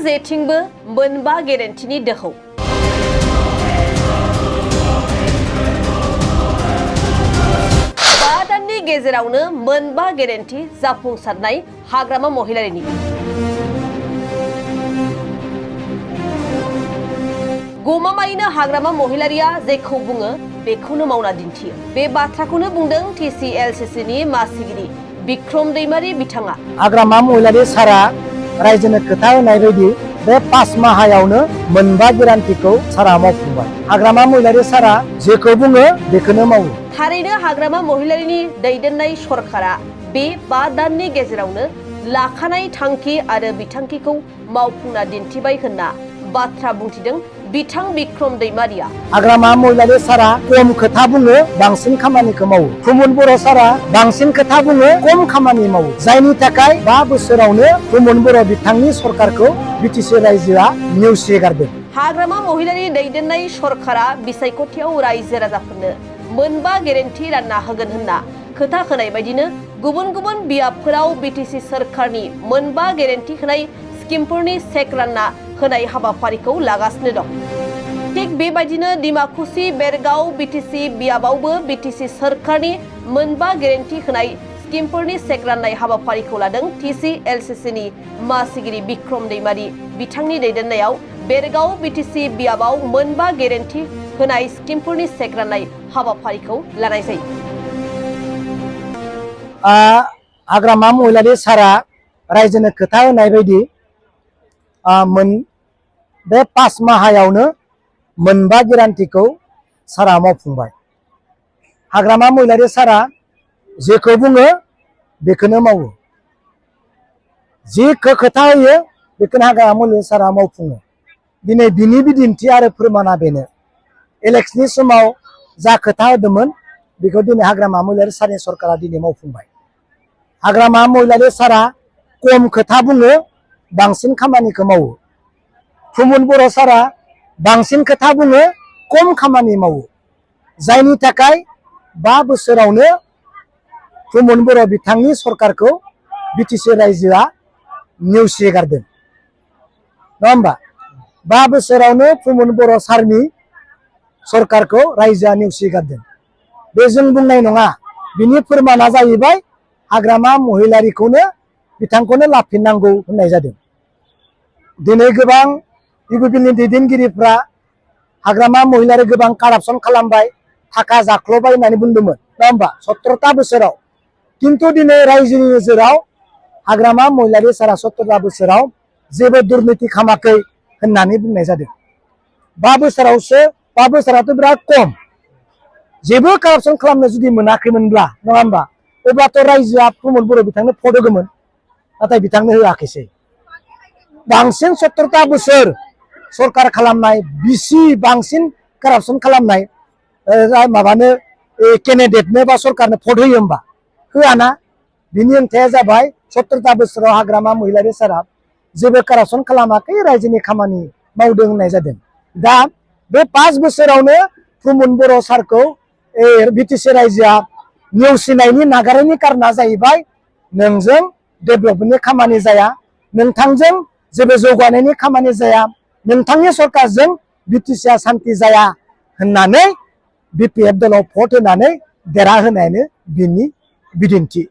जेथिंबो मोनबा गेरेन्टिनि दोहौ। बादाननि गेजेरावनो मोनबा गेरेन्टि जाफुंसारनाय हाग्रामा महिलारिनि। गमामायैनो हाग्रामा महिलारिया जेखौ बुङो बेखौनो मावना दिन्थियो। बे बाथ्राखौनो बुंदों TCLCCनि मासिगिरि बिक्रम दैमारी बिथाङा। हाग्रामा महिलारि सारा रायजोनो खोथा होनाय बायदि बे 5 माहायावनो मोनबा गेरेन्टिखौ सारा मावफुंबाय। हाग्रामा महिलारि सारा जेखौ बुङो बेखौनो मावो। थारैनो हाग्रामा महिलारिनि दैदेननाय सरकारा बे 5 दाननि गेजेरावनो लाखानाय थांखि आरो बिथांखिखौ मावफुंना दिन्थिबाय होनना बाथ्रा बुंथिदों बिथां बिक्रम दैमारिया। हाग्रामा महिलारि सारा खम खोथा बुङो बांसिन खामानिखौ मावो। प्रमद बर' सारा बांसिन खोथा बुङो खम खामानि मावो। जायनि थाखाय 5 बोसोरावनो प्रमद बर' बिथांनि सरकारखौ BTC रायजोआ नेवसिगारदों। हाग्रामा महिलारि दैदेननाय सरकारा बिसायख'थियाव रायजो राजाफोरनो मोनबा गेरेन्टि रानना होगोन होनना खोथा होनाय बायदिनो गुबुन गुबुन बियाबफोराव BTC सरकारनि मोनबा गेरेन्टि होनाय स्किमफोरनि चेक रानना होनाय हाबाफारिखौ लागासिनो दं। थिग बेबायदिनो डिमाकुसि बेरगाव BTC बियाबावबो BTC सरकारनि मोनबा गेरेन्टि होनाय स्किमफोरनि चेक राननाय हाबाफारिखौ लादों TCLCCनि मासिगिरि बिक्रम दैमारी बिथांनि दैदेननायाव बेरगाव BTC बियाबाव मोनबा गेरेन्टि होनाय स्किमफोरनि चेक राननाय हाबाफारिखौ लानाय जायो। हाग्रामा महिलारि सारा रायजोनो खोथा होनाय बायदि बे 5 माहायावनो मोनबा गेरेन्टिखौ सारा मावफुंबाय। हाग्रामा महिलारि सारा जेखौ बुङो बेखौनो मावो। जेखौ खोथा होयो बेखौनो हाग्रामा महिलारि सारा मावफुङो। दिनै बिनि बिदिन्थि आरो फोरमाना बेनो इलेक्शननि समाव जा खोथा होदोंमोन बेखौ दिनै हाग्रामा महिलारि सारनि सरकारा दिनै मावफुंबाय। हाग्रामा महिलारि सारा खम खोथा बुङो बांसिन खामानिखौ मावो। प्रमद बर' सारा बांसिन खोथा बुङो खम खामानि मावो। जायनि थाखाय 5 बोसोरावनो प्रमद बर' बिथांनि सरकारखौ BTC रायजोआ नेवसिगारदों। नङा होमबा? 5 बोसोरावनो प्रमद बर' सारनि सरकारखौ रायजोआ नेवसिगारदों। बे जों बुंनाय नङा। बिनि फोरमाना जाहैबाय हाग्रामा महिलारिखौनो बिथांखौनो लाफिननांगौ होननाय जादों। दिनै गोबां इउपिपिएलनि दैदेनगिरिफ्रा हाग्रामा महिलारि गोबां कारापसन खालामबाय, थाखा जाख्ल'बाय होननानै बुंदोंमोन। नङा होमबा? 17टा बोसोराव। खिन्थु दिनै रायजोनि नोजोराव हाग्रामा महिलारि सारा 17टा बोसोराव जेबो दुर्नीति खालामाखै होननानै बुंनाय जादों। 5 बोसोरावसो 5 बोसोराथ' बिराद खम। जेबो कारापसन खालामनो जुदि मोनाखैमोनब्ला नङा होमबा अब्लाथ' रायजोआ प्रमद बर' बिथांनो भट होगौमोन। नाथाय बिथांनो होआखैसै। बांसिन 17टा बोसोर सरकार खालामनाय बिसि बांसिन कारापसन खालामनाय माबानो केन्डिडेटनो बा सरकारनो भट होयो होमबा? होआना। बिनि ओंथिया जाबाय 17टा बोसोराव हाग्रामा महिलारि सारा जेबो कारापसन खालामाखै, रायजोनि खामानि मावदों होननाय जादों। दा बे 5 बोसोरावनो प्रमद बर' सारखौ BTC रायजोआ नेवसिनायनि नागारैनि कारना जाहैबाय नोंजों डेभेलपमेन्टनि खामानि जाया, नोंथांजों जेबो जौगानायनि खामानि जाया, नोंथांनि सरकारजों BTCआ सान्ति जाया होननानै BPF दलाव भट होनानै देरहाहोनायानो बिनि बिदिन्थि।